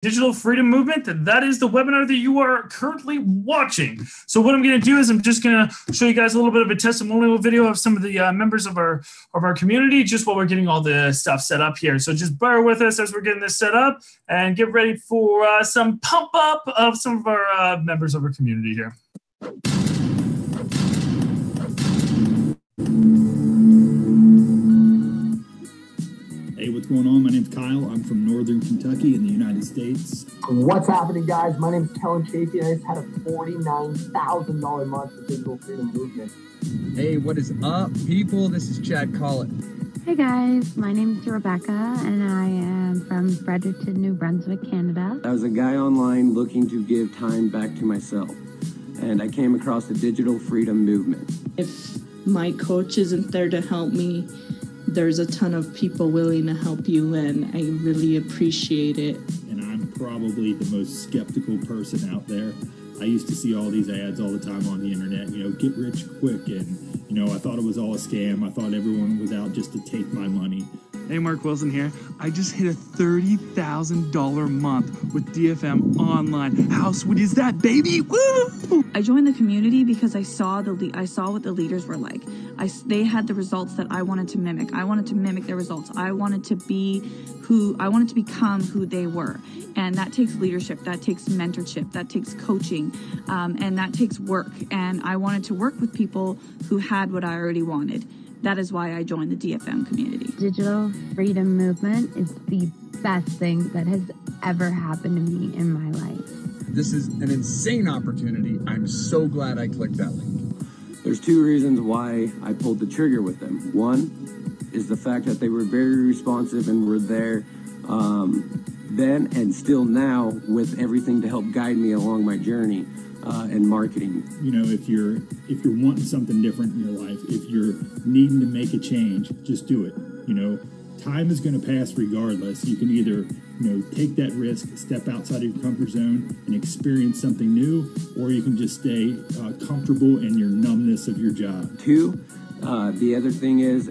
Digital Freedom Movement. That is the webinar that you are currently watching. So what I'm going to do is I'm just going to show you guys a little bit of a testimonial video of some of the members of our community, just while we're getting all the stuff set up here. So just bear with us as we're getting this set up and get ready for some pump up of some of our members of our community here. Hey, what's going on? My name's Kyle. I'm from Northern Kentucky in the United States. What's happening, guys? My name's Kellen Chafee, and I just had a $49,000 month with Digital Freedom Movement. Hey, what is up, people? This is Chad Collett. Hey guys, my name's Rebecca, and I am from Fredericton, New Brunswick, Canada. I was a guy online looking to give time back to myself, and I came across the Digital Freedom Movement. If my coach isn't there to help me, there's a ton of people willing to help you, and I really appreciate it. And I'm probably the most skeptical person out there. I used to see all these ads all the time on the internet, get rich quick, and, I thought it was all a scam. I thought everyone was out just to take my money. Hey, Mark Wilson here. I just hit a $30,000 month with DFM Online. How sweet is that, baby? Woo! I joined the community because I saw what the leaders were like. They had the results that I wanted to mimic. I wanted to mimic their results. I wanted to become who they were. And that takes leadership, that takes mentorship, that takes coaching, and that takes work. And I wanted to work with people who had what I already wanted. That is why I joined the DFM community. Digital Freedom Movement is the best thing that has ever happened to me in my life. This is an insane opportunity. I'm so glad I clicked that link. There's two reasons why I pulled the trigger with them. One is the fact that they were very responsive and were there then and still now with everything to help guide me along my journey in marketing. If you're wanting something different in your life, if you're needing to make a change, just do it. Time is going to pass regardless. You can either, take that risk, step outside of your comfort zone and experience something new, or you can just stay comfortable in your numbness of your job. Two, the other thing is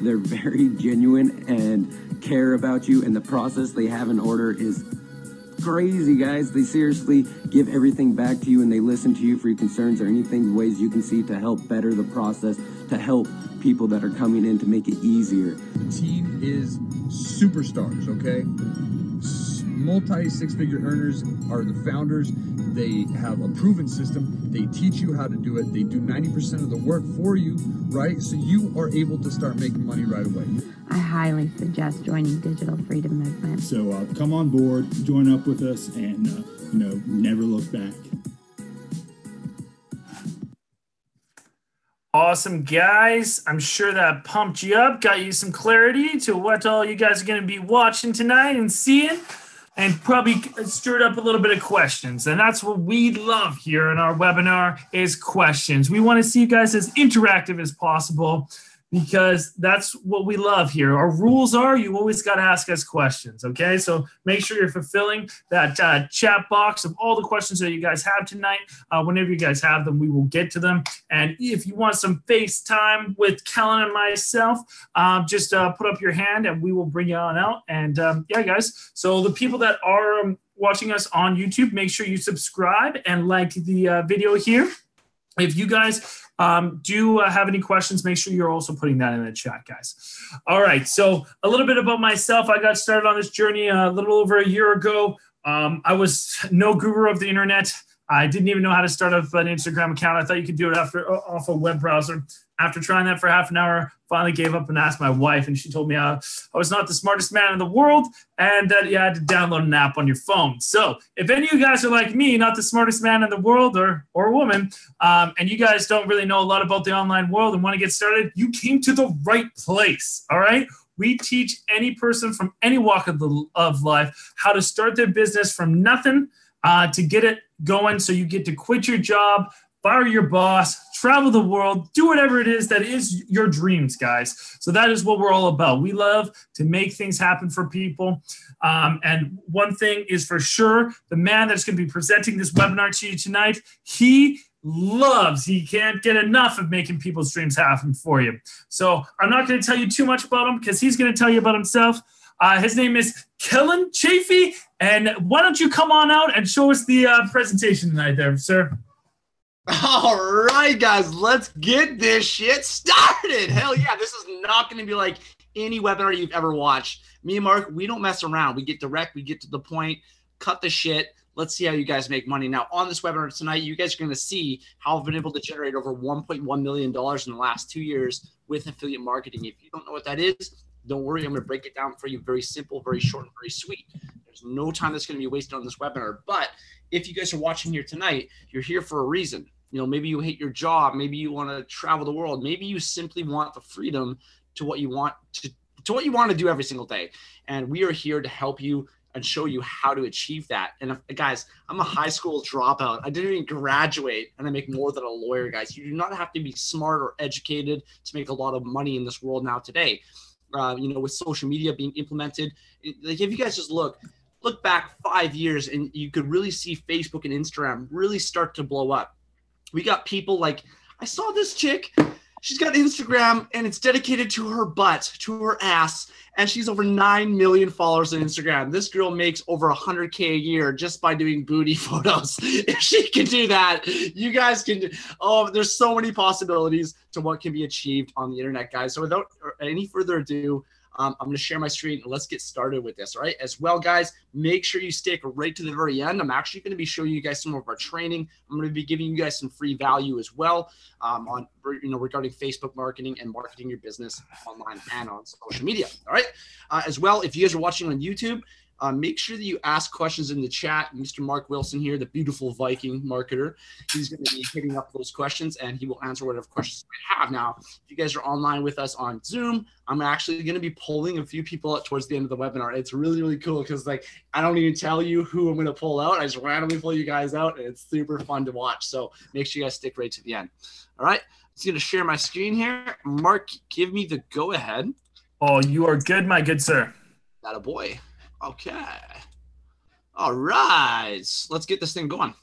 they're very genuine and care about you, and the process they have in order is crazy, guys. They seriously give everything back to you, and they listen to you for your concerns or anything, ways you can see to help better the process, to help people that are coming in to make it easier. The team is superstars, okay? Multi-six-figure earners are the founders. They have a proven system. They teach you how to do it. They do 90% of the work for you, right? So you are able to start making money right away. I highly suggest joining Digital Freedom Movement. So come on board, join up with us, and never look back. Awesome, guys. I'm sure that pumped you up, got you some clarity to what all you guys are going to be watching tonight and seeing, and probably stirred up a little bit of questions. And that's what we love here in our webinar is questions. We want to see you guys as interactive as possible, because that's what we love here. Our rules are you always got to ask us questions, okay? So make sure you're fulfilling that chat box of all the questions that you guys have tonight. Whenever you guys have them, we will get to them. And if you want some FaceTime with Kellen and myself, just put up your hand and we will bring you on out. And yeah, guys, so the people that are watching us on YouTube, make sure you subscribe and like the video here. If you guys do have any questions, make sure you're also putting that in the chat, guys. All right, so a little bit about myself. I got started on this journey a little over a year ago. I was no guru of the internet. I didn't even know how to start up an Instagram account. I thought you could do it off a web browser. After trying that for half an hour, finally gave up and asked my wife, and she told me I was not the smartest man in the world and that you had to download an app on your phone. So if any of you guys are like me, not the smartest man in the world or woman, and you guys don't really know a lot about the online world and want to get started, you came to the right place, all right? We teach any person from any walk of life how to start their business from nothing to get it going, so you get to quit your job, fire your boss, travel the world, do whatever it is that is your dreams, guys. So that is what we're all about. We love to make things happen for people. And one thing is for sure, the man that's going to be presenting this webinar to you tonight, he can't get enough of making people's dreams happen for you. So I'm not going to tell you too much about him because he's going to tell you about himself. His name is Kellen Chafee. And why don't you come on out and show us the presentation tonight there, sir? All right, guys, let's get this shit started. Hell yeah, this is not going to be like any webinar you've ever watched. Me and Mark, we don't mess around. We get direct, we get to the point, cut the shit. Let's see how you guys make money. Now, on this webinar tonight, you guys are going to see how I've been able to generate over $1.1 million in the last 2 years with affiliate marketing. If you don't know what that is, don't worry. I'm going to break it down for you. Very simple, very short, and very sweet. There's no time that's going to be wasted on this webinar. But if you guys are watching here tonight, you're here for a reason. You know, maybe you hate your job. Maybe you want to travel the world. Maybe you simply want the freedom to what you want to what you want to do every single day. And we are here to help you and show you how to achieve that. And guys, I'm a high school dropout. I didn't even graduate, and I make more than a lawyer, guys. You do not have to be smart or educated to make a lot of money in this world now today. You know, with social media being implemented, like if you guys just look back 5 years, and you could really see Facebook and Instagram really start to blow up. We got people like, I saw this chick, she's got Instagram and it's dedicated to her butt, to her ass. And she's over 9 million followers on Instagram. This girl makes over 100K a year just by doing booty photos. If she can do that, you guys can do. Oh, there's so many possibilities to what can be achieved on the internet, guys. So without any further ado, I'm going to share my screen and let's get started with this. All right. As well, guys, make sure you stick right to the very end. I'm actually going to be showing you guys some of our training. I'm going to be giving you guys some free value as well on, you know, regarding Facebook marketing and marketing your business online and on social media. All right. As well, if you guys are watching on YouTube, make sure that you ask questions in the chat. Mr. Mark Wilson here, the beautiful Viking marketer, he's going to be hitting up those questions and he will answer whatever questions you have. Now, if you guys are online with us on Zoom, I'm actually going to be pulling a few people out towards the end of the webinar. It's really, really cool because like I don't even tell you who I'm going to pull out. I just randomly pull you guys out and it's super fun to watch. So make sure you guys stick right to the end. All right. I'm just going to share my screen here. Mark, give me the go ahead. Oh, you are good, my good sir. That a boy. Okay. All right. Let's get this thing going.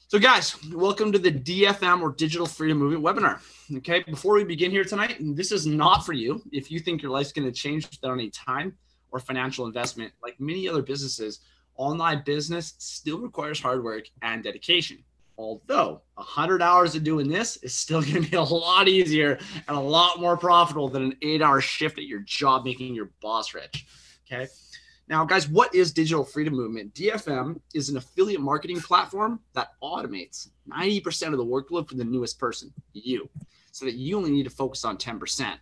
So guys, welcome to the DFM or Digital Freedom Movement webinar. Okay. Before we begin here tonight, this is not for you. If you think your life's going to change without any time or financial investment, like many other businesses, online business still requires hard work and dedication. Although 100 hours of doing this is still going to be a lot easier and a lot more profitable than an 8-hour shift at your job, making your boss rich. Okay. Now, guys, what is Digital Freedom Movement? DFM is an affiliate marketing platform that automates 90% of the workload for the newest person, you, so that you only need to focus on 10%.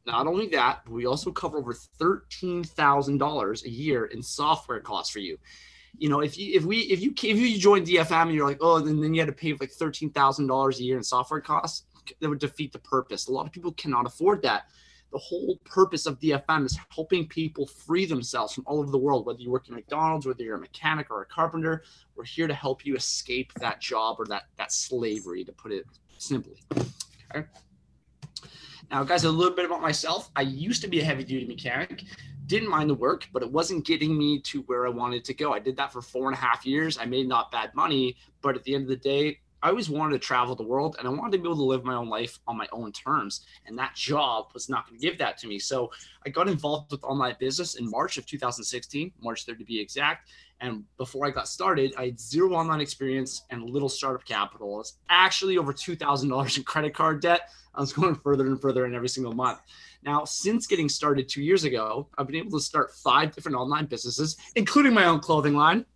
Not only that, but we also cover over $13,000 a year in software costs for you. You know, if you join DFM and you're like, oh, then you had to pay like $13,000 a year in software costs, that would defeat the purpose. A lot of people cannot afford that. The whole purpose of DFM is helping people free themselves from all over the world, whether you work at McDonald's, whether you're a mechanic or a carpenter. We're here to help you escape that job or that slavery, to put it simply. Okay. Now, guys, a little bit about myself. I used to be a heavy-duty mechanic. Didn't mind the work, but it wasn't getting me to where I wanted to go. I did that for 4.5 years. I made not bad money, but at the end of the day, I always wanted to travel the world and I wanted to be able to live my own life on my own terms. And that job was not going to give that to me. So I got involved with online business in March of 2016, March 3rd to be exact. And before I got started, I had zero online experience and little startup capital. It's actually over $2,000 in credit card debt. I was going further and further in every single month. Now, since getting started 2 years ago, I've been able to start 5 different online businesses, including my own clothing line.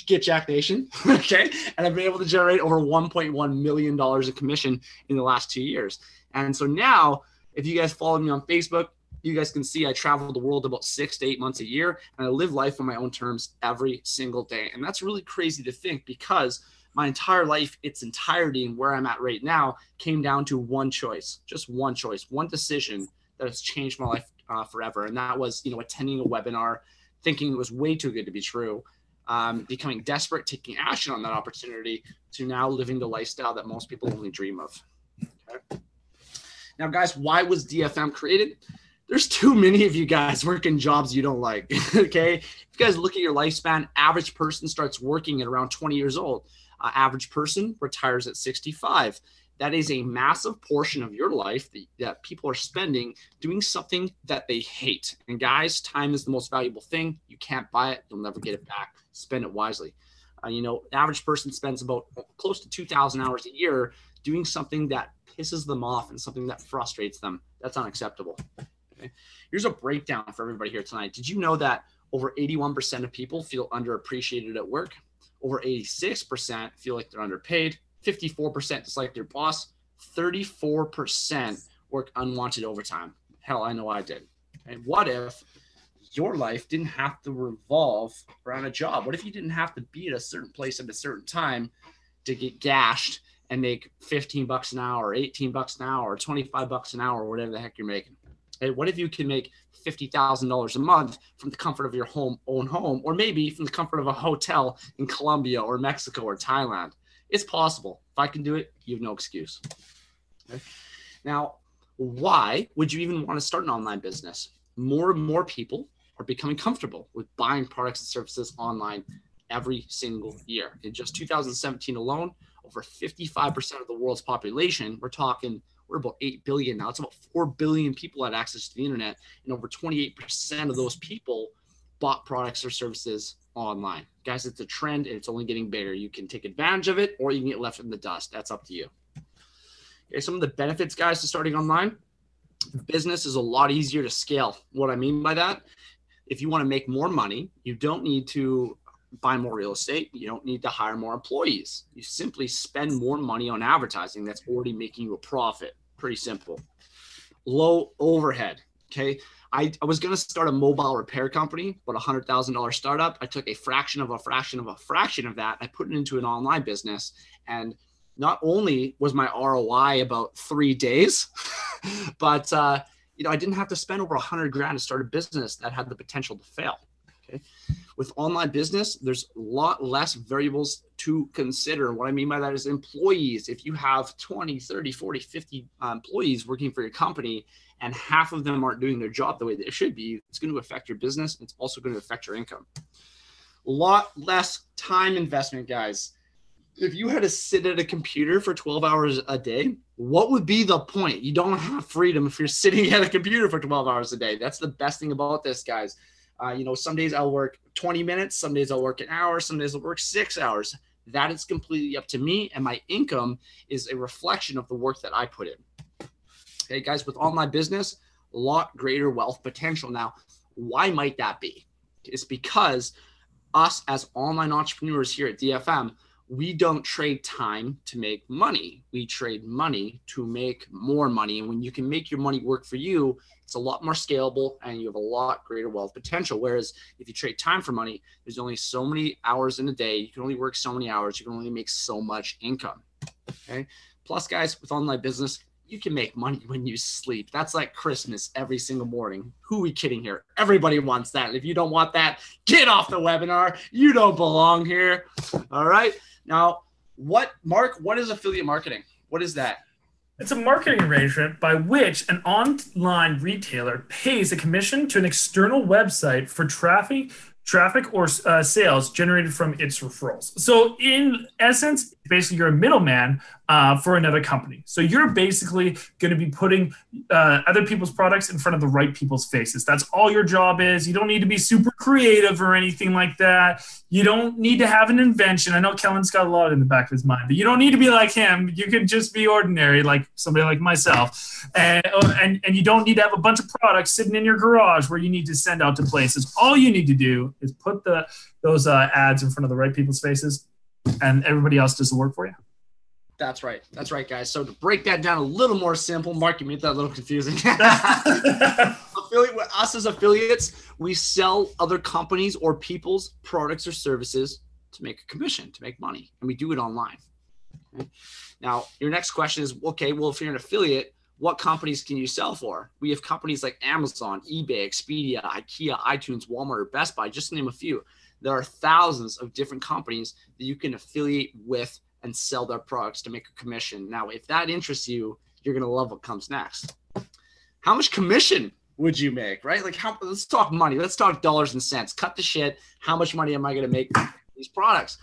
Get Jack Nation. Okay. And I've been able to generate over $1.1 million in commission in the last 2 years. And so now, if you guys follow me on Facebook, you guys can see I travel the world about 6 to 8 months a year, and I live life on my own terms every single day. And that's really crazy to think, because my entire life, its entirety, and where I'm at right now came down to one choice, just one choice, one decision that has changed my life forever. And that was, you know, attending a webinar, thinking it was way too good to be true. Becoming desperate, taking action on that opportunity, to now living the lifestyle that most people only dream of. Okay. Now, guys, why was DFM created? There's too many of you guys working jobs you don't like. Okay. If you guys look at your lifespan, average person starts working at around 20 years old. Average person retires at 65. That is a massive portion of your life that people are spending doing something that they hate. And guys, time is the most valuable thing. You can't buy it. You'll never get it back. Spend it wisely. The average person spends about close to 2,000 hours a year doing something that pisses them off and something that frustrates them. That's unacceptable. Okay? Here's a breakdown for everybody here tonight. Did you know that over 81% of people feel underappreciated at work? Over 86% feel like they're underpaid. 54% dislike their boss. 34% work unwanted overtime. Hell, I know I did. And what if your life didn't have to revolve around a job? What if you didn't have to be at a certain place at a certain time to get gashed and make $15 an hour, $18 an hour, $25 an hour, or whatever the heck you're making? Hey, what if you can make $50,000 a month from the comfort of your own home, or maybe from the comfort of a hotel in Colombia or Mexico or Thailand? It's possible. If I can do it, you have no excuse. Okay? Now, why would you even want to start an online business? More and more people are becoming comfortable with buying products and services online every single year. In just 2017 alone, over 55% of the world's population, we're about 8 billion now. It's about 4 billion people had access to the internet, and over 28% of those people bought products or services online. Guys, it's a trend and it's only getting bigger. You can take advantage of it or you can get left in the dust. That's up to you. Okay, some of the benefits, guys, to starting online. Business is a lot easier to scale. What I mean by that, if you want to make more money, you don't need to buy more real estate. You don't need to hire more employees. You simply spend more money on advertising that's already making you a profit. Pretty simple. Low overhead. Okay. I was going to start a mobile repair company, but $100,000 startup. I took a fraction of that. I put it into an online business. And not only was my ROI about 3 days, but I didn't have to spend over $100,000 to start a business that had the potential to fail. Okay. With online business, there's a lot less variables to consider. What I mean by that is employees. If you have 20, 30, 40, 50 employees working for your company and half of them aren't doing their job the way they should be, it's going to affect your business. It's also going to affect your income. A lot less time investment, guys. If you had to sit at a computer for 12 hours a day, what would be the point? You don't have freedom if you're sitting at a computer for 12 hours a day. That's the best thing about this, guys. Some days I'll work 20 minutes, some days I'll work an hour, some days I'll work 6 hours. That is completely up to me, and my income is a reflection of the work that I put in. Okay, guys, with online business, a lot greater wealth potential. Now, why might that be? It's because us as online entrepreneurs here at DFM, we don't trade time to make money. We trade money to make more money. And when you can make your money work for you, it's a lot more scalable and you have a lot greater wealth potential. Whereas if you trade time for money, there's only so many hours in a day. You can only work so many hours. You can only make so much income. Okay. Plus, guys, with online business, you can make money when you sleep. That's like Christmas every single morning. Who are we kidding here? Everybody wants that. If you don't want that, get off the webinar. You don't belong here. All right. Now, Mark, what is affiliate marketing? What is that? It's a marketing arrangement by which an online retailer pays a commission to an external website for traffic or sales generated from its referrals. So in essence, basically you're a middleman for another company. So you're basically going to be putting other people's products in front of the right people's faces. That's all your job is. You don't need to be super creative or anything like that. You don't need to have an invention. I know Kellen's got a lot in the back of his mind, but you don't need to be like him. You can just be ordinary, like somebody like myself. And you don't need to have a bunch of products sitting in your garage where you need to send out to places. All you need to do is put those ads in front of the right people's faces, and everybody else does the work for you. That's right. That's right, guys. So to break that down a little more simple, Mark, you made that a little confusing. Us as affiliates, we sell other companies or people's products or services to make a commission, to make money, and we do it online. Okay? Now, your next question is, okay, well, if you're an affiliate, what companies can you sell for? We have companies like Amazon, eBay, Expedia, IKEA, iTunes, Walmart, or Best Buy, just to name a few. There are thousands of different companies that you can affiliate with and sell their products to make a commission. Now, if that interests you, you're going to love what comes next. How much commission would you make, right? Like, let's talk money. Let's talk dollars and cents. Cut the shit. How much money am I going to make these products?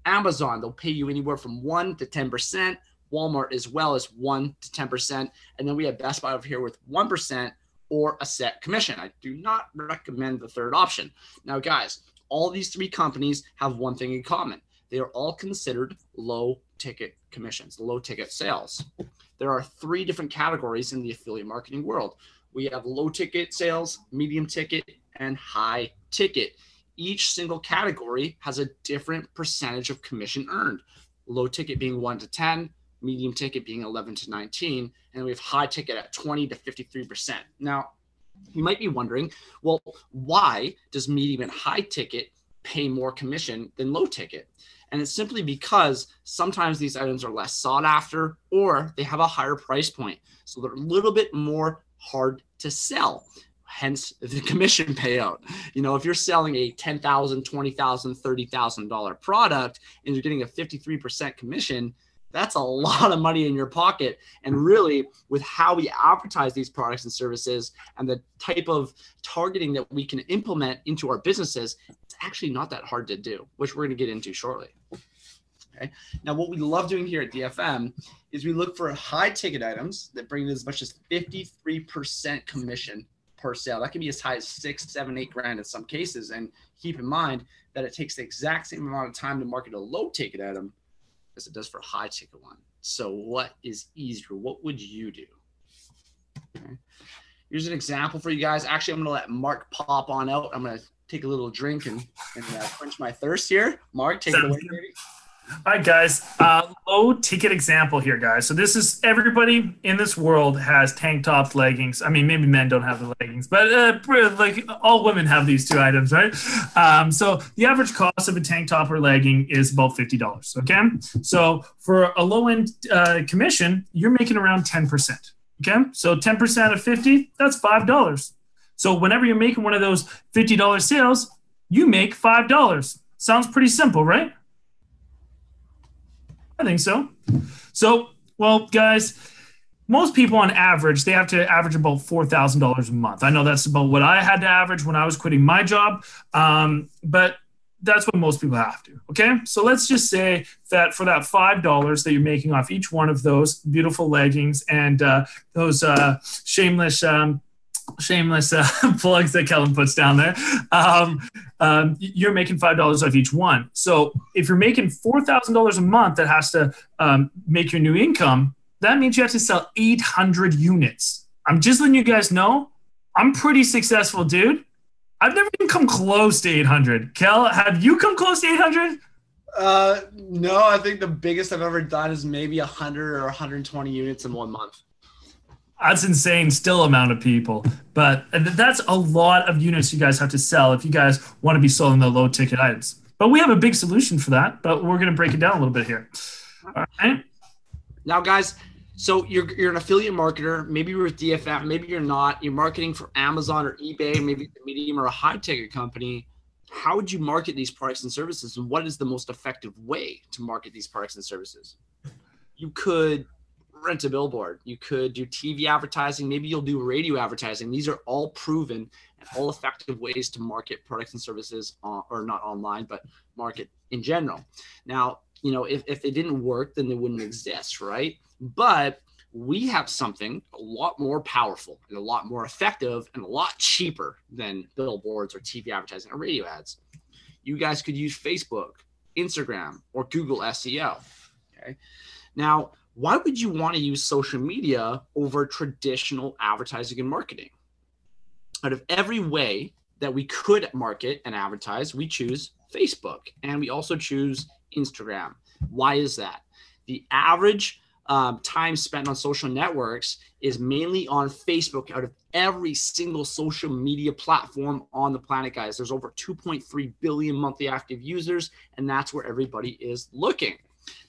Amazon, they'll pay you anywhere from 1 to 10%. Walmart as well as 1 to 10%. And then we have Best Buy over here with 1% or a set commission. I do not recommend the third option. Now, guys, all these three companies have one thing in common. They are all considered low ticket commissions, low ticket sales. There are three different categories in the affiliate marketing world. We have low ticket sales, medium ticket, and high ticket. Each single category has a different percentage of commission earned. Low ticket being 1 to 10, medium ticket being 11 to 19, and we have high ticket at 20 to 53%. Now, you might be wondering, well, why does medium and high ticket pay more commission than low ticket? And it's simply because sometimes these items are less sought after or they have a higher price point. So they're a little bit more hard to sell, hence the commission payout. You know, if you're selling a $10,000, $20,000, $30,000 product and you're getting a 53% commission, that's a lot of money in your pocket. And really, with how we advertise these products and services and the type of targeting that we can implement into our businesses, it's actually not that hard to do, which we're going to get into shortly. Okay. Now, what we love doing here at DFM is we look for high ticket items that bring in as much as 53% commission per sale. That can be as high as 6, 7, 8 grand in some cases. And keep in mind that it takes the exact same amount of time to market a low ticket item as it does for a high ticket one. So what is easier? What would you do? Okay. Here's an example for you guys. Actually, I'm going to let Mark pop on out. I'm going to take a little drink and quench my thirst here. Mark, take it away, baby. All right, guys. Low ticket example here, guys. So this is everybody in this world has tank tops, leggings. I mean, maybe men don't have the leggings, but like all women have these two items, right? So the average cost of a tank top or legging is about $50. Okay. So for a low end commission, you're making around 10%. Okay. So 10% of 50, that's $5. So whenever you're making one of those $50 sales, you make $5. Sounds pretty simple, right? I think so. So, well, guys, most people on average, they have to average about $4,000 a month. I know that's about what I had to average when I was quitting my job, but that's what most people have to, okay? So let's just say that for that $5 that you're making off each one of those beautiful leggings and those shameless plugs that Kellen puts down there, you're making $5 off each one. So if you're making $4,000 a month that has to make your new income, that means you have to sell 800 units. I'm just letting you guys know, I'm pretty successful, dude. I've never even come close to 800. Kel, have you come close to 800? No, I think the biggest I've ever done is maybe 100 or 120 units in 1 month. That's insane, still amount of people. But that's a lot of units you guys have to sell if you guys want to be selling the low ticket items. But we have a big solution for that, but we're going to break it down a little bit here. All right. Now, guys, so you're an affiliate marketer. Maybe you're with DFM, maybe you're not. You're marketing for Amazon or eBay, maybe a medium or a high ticket company. How would you market these products and services? And what is the most effective way to market these products and services? You could rent a billboard. You could do TV advertising. Maybe you'll do radio advertising. These are all proven and all effective ways to market products and services or not online, but market in general. Now, you know, if they didn't work, then they wouldn't exist, right? But we have something a lot more powerful and a lot more effective and a lot cheaper than billboards or TV advertising or radio ads. You guys could use Facebook, Instagram, or Google SEO. Okay. Now, why would you want to use social media over traditional advertising and marketing? Out of every way that we could market and advertise, we choose Facebook and we also choose Instagram. Why is that? The average time spent on social networks is mainly on Facebook out of every single social media platform on the planet, guys. There's over 2.3 billion monthly active users, and that's where everybody is looking.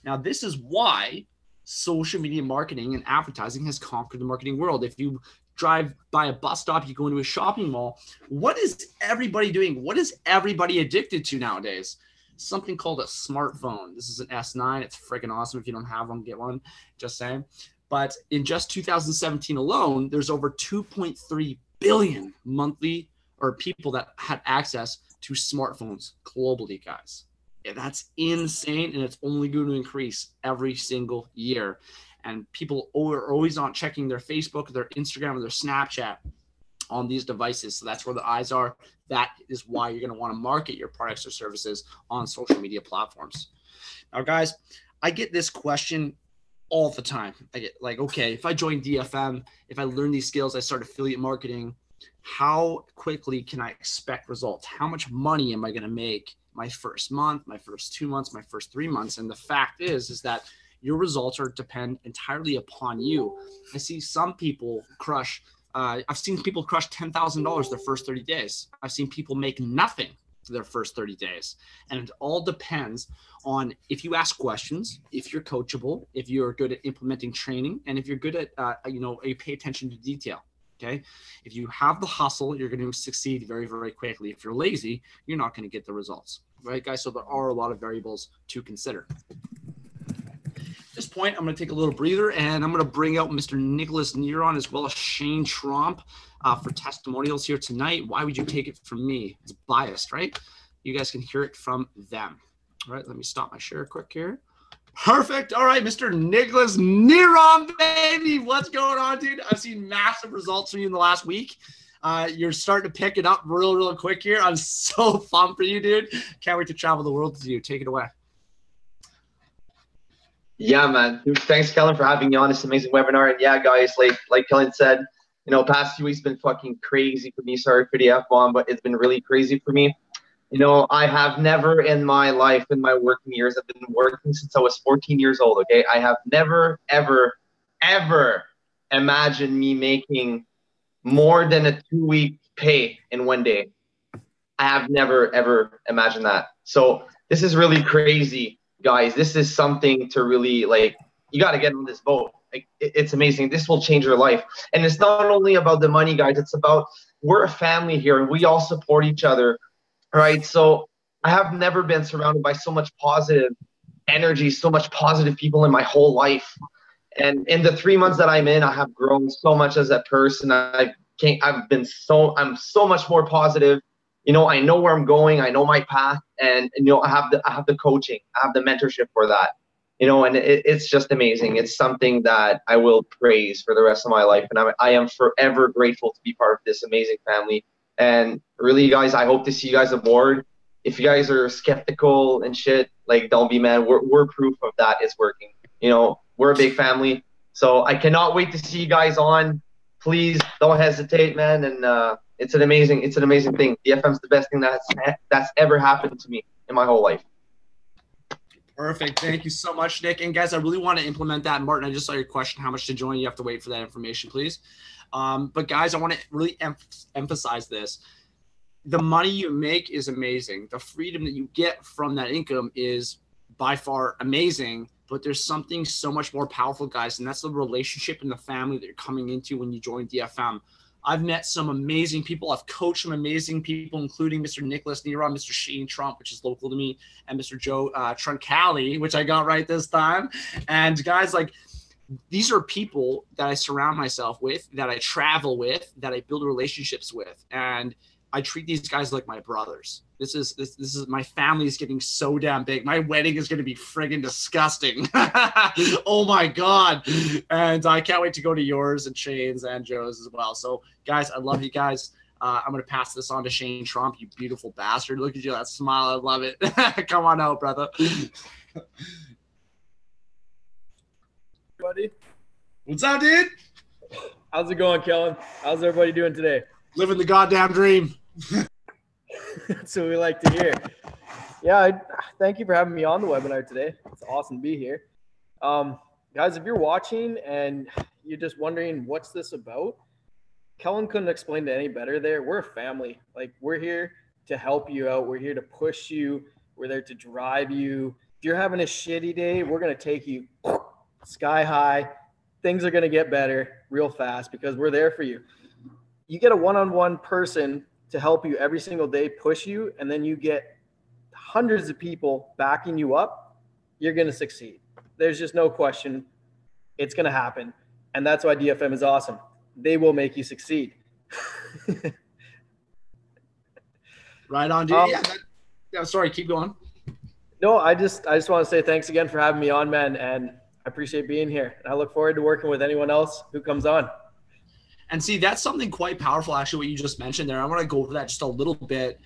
Now, this is why social media marketing and advertising has conquered the marketing world. If you drive by a bus stop, you go into a shopping mall, what is everybody doing? What is everybody addicted to nowadays? Something called a smartphone. This is an S9. It's freaking awesome. If you don't have one, get one, just saying. But in just 2017 alone, there's over 2.3 billion monthly or people that had access to smartphones globally, guys. That's insane, and it's only going to increase every single year. And people are always on checking their Facebook, their Instagram, or their Snapchat on these devices. So that's where the eyes are. That is why you're going to want to market your products or services on social media platforms. Now, guys, I get this question all the time. I get like, okay, if I join DFM, if I learn these skills, I start affiliate marketing, how quickly can I expect results? How much money am I going to make my first month, my first 2 months, my first 3 months? And the fact is that your results are depend entirely upon you. I see some people crush. I've seen people crush $10,000 their first 30 days. I've seen people make nothing their first 30 days. And it all depends on if you ask questions, if you're coachable, if you're good at implementing training, and if you're good at, you pay attention to detail. Okay. If you have the hustle, you're going to succeed very, very quickly. If you're lazy, you're not going to get the results. Right, guys? So there are a lot of variables to consider. At this point, I'm going to take a little breather, and I'm going to bring out Mr. Nicholas Neron as well as Shane Trump for testimonials here tonight. Why would you take it from me? It's biased, right? You guys can hear it from them. All right, let me stop my share quick here. Perfect. All right, Mr. Nicholas Neron, baby. What's going on, dude? I've seen massive results from you in the last week. You're starting to pick it up real quick here. I'm so pumped for you, dude. Can't wait to travel the world with you. Take it away. Yeah, man. Dude, thanks, Kellen, for having me on this amazing webinar. And yeah, guys, like Kellen said, past few weeks been fucking crazy for me. Sorry for the F-bomb, but it's been really crazy for me. I have never in my life, in my working years, I've been working since I was 14 years old, okay? I have never, ever, ever imagined me making more than a 2-week pay in one day. I have never, ever imagined that. So this is really crazy, guys. This is something to really, you got to get on this boat. It's amazing. This will change your life. And it's not only about the money, guys. It's about, we're a family here, and we all support each other. Right. So I have never been surrounded by so much positive energy, so much positive people in my whole life. And in the 3 months that I'm in, I have grown so much as a person. I'm so much more positive. I know where I'm going. I know my path, and I have the coaching. I have the mentorship for that. And it's just amazing. It's something that I will praise for the rest of my life. And I am forever grateful to be part of this amazing family. And really, guys, I hope to see you guys aboard. If you guys are skeptical and shit, don't be mad. We're proof of that it's working. We're a big family. So I cannot wait to see you guys on. Please don't hesitate, man. And it's an amazing thing. DFM's the best thing that's ever happened to me in my whole life. Perfect. Thank you so much, Nick. And guys, I really want to implement that. Martin, I just saw your question. How much to join? You have to wait for that information, please. But guys, I want to really emphasize this. The money you make is amazing. The freedom that you get from that income is by far amazing. But there's something so much more powerful, guys, and that's the relationship and the family that you're coming into when you join DFM. I've met some amazing people. I've coached some amazing people, including Mr. Nicholas Neron, Mr. Shane Trump, which is local to me, and Mr. Joe Troncali, which I got right this time. And guys, these are people that I surround myself with, that I travel with, that I build relationships with, and I treat these guys like my brothers. This is my family is getting so damn big. My wedding is going to be friggin' disgusting. Oh my God. And I can't wait to go to yours and Shane's and Joe's as well. So guys, I love you guys. I'm going to pass this on to Shane Trump, you beautiful bastard. Look at you, that smile. I love it. Come on out, brother. Buddy. What's up, dude? How's it going, Kellen? How's everybody doing today? Living the goddamn dream. That's what we like to hear. Yeah, thank you for having me on the webinar today. It's awesome to be here. Guys, if you're watching and you're just wondering what's this about, Kellen couldn't explain it any better there. We're a family. We're here to help you out. We're here to push you. We're there to drive you. If you're having a shitty day, we're going to take you sky high. Things are going to get better real fast because we're there for you. You get a one-on-one person to help you every single day, push you, and then you get hundreds of people backing you up. You're going to succeed. There's just no question. It's going to happen. And that's why DFM is awesome. They will make you succeed. Right on, dude. Yeah, sorry, keep going. No, I just want to say thanks again for having me on, man, and I appreciate being here. And I look forward to working with anyone else who comes on. And see, that's something quite powerful, actually, what you just mentioned there. I want to go over that just a little bit.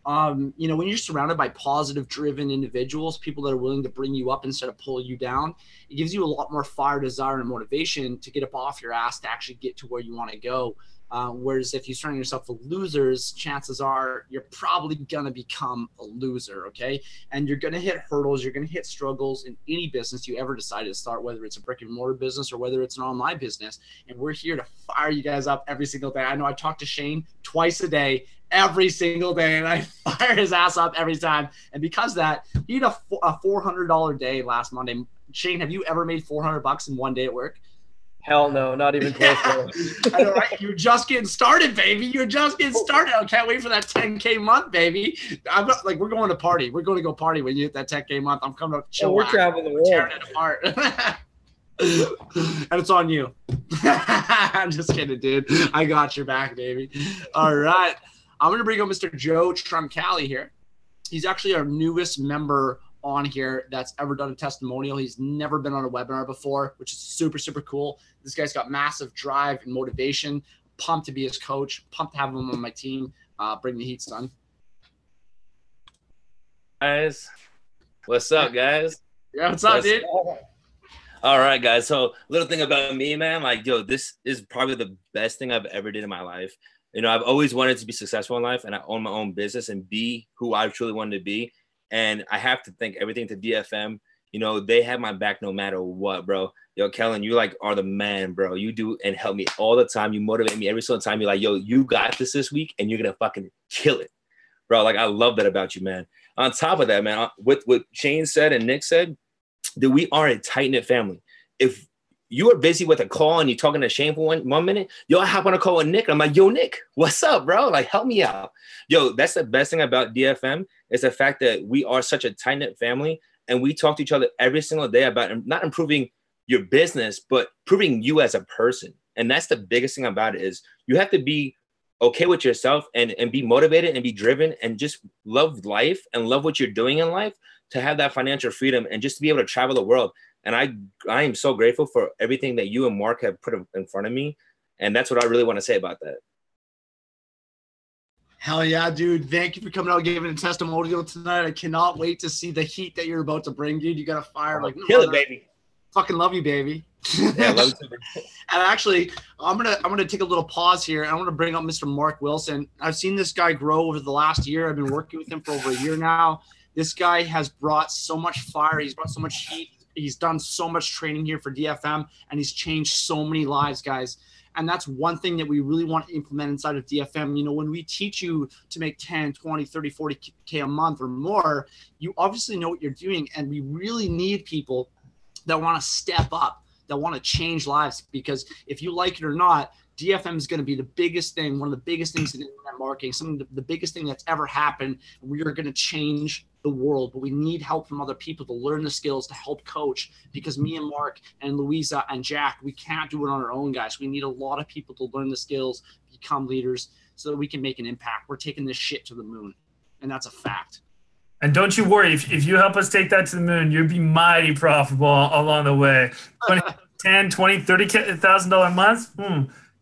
You know, when you're surrounded by positive driven individuals, people that are willing to bring you up instead of pull you down, it gives you a lot more fire, desire, and motivation to get up off your ass to actually get to where you want to go. Whereas if you surround yourself with losers, chances are you're probably going to become a loser, okay? And you're going to hit hurdles, you're going to hit struggles in any business you ever decide to start, whether it's a brick and mortar business or whether it's an online business. And we're here to fire you guys up every single day. I know I talk to Shane twice a day, every single day, and I fire his ass up every time. And because of that, he had a $400 day last Monday. Shane, have you ever made $400 in one day at work? Hell no, not even close. I know, right? You're just getting started, baby. You're just getting started. I can't wait for that 10K month, baby. I'm not, like, we're going to party. We're going to go party when you hit that 10K month. I'm coming up. Oh, we're traveling the world. Tearing it apart. And it's on you. I'm just kidding, dude. I got your back, baby. All right. I'm going to bring up Mr. Joe Truncali here. He's actually our newest member on here that's ever done a testimonial. He's never been on a webinar before, which is super, super cool. This guy's got massive drive and motivation. Pumped to be his coach. Pumped to have him on my team. Bring the heat, son. Guys, what's up, guys? Yeah, what's up, dude? All right, guys. So, little thing about me, man. Like, yo, this is probably the best thing I've ever did in my life. You know, I've always wanted to be successful in life, and I own my own business and be who I truly wanted to be. And I have to thank everything to DFM. You know, they have my back no matter what, bro. Yo, Kellen, you like are the man, bro. You do and help me all the time. You motivate me every single time. You're like, yo, you got this week, and you're gonna fucking kill it, bro. Like, I love that about you, man. On top of that, man, with what Shane said and Nick said, that we are a tight-knit family. If you are busy with a call and you're talking to Shane for one minute, yo, I hop on a call with Nick. I'm like, yo, Nick, what's up, bro? Like, help me out. Yo, that's the best thing about DFM is the fact that we are such a tight-knit family, and we talk to each other every single day about not improving your business, but improving you as a person. And that's the biggest thing about it is you have to be okay with yourself and be motivated and be driven and just love life and love what you're doing in life to have that financial freedom and just to be able to travel the world. And I am so grateful for everything that you and Mark have put in front of me. And that's what I really want to say about that. Hell yeah, dude. Thank you for coming out and giving a testimonial tonight. I cannot wait to see the heat that you're about to bring, dude. You got to fire like no kill other. it, baby. Fucking love you, baby. Yeah, love you too. And actually, I'm gonna take a little pause here. I want to bring up Mr. Mark Wilson. I've seen this guy grow over the last year. I've been working with him for over a year now. This guy has brought so much fire. He's brought so much heat. He's done so much training here for DFM, and he's changed so many lives, guys. And that's one thing that we really want to implement inside of DFM. You know, when we teach you to make 10, 20, 30, 40K a month or more, you obviously know what you're doing. And we really need people that want to step up, that want to change lives. Because if you like it or not, DFM is going to be the biggest thing, one of the biggest things in internet marketing, some of the biggest thing that's ever happened. We are going to change the world, but we need help from other people to learn the skills to help coach, because me and Mark and Louisa and Jack, we can't do it on our own, guys. We need a lot of people to learn the skills, become leaders so that we can make an impact. We're taking this shit to the moon, and that's a fact. And don't you worry, if you help us take that to the moon, you'll be mighty profitable along the way. 10, 20, $30,000 months,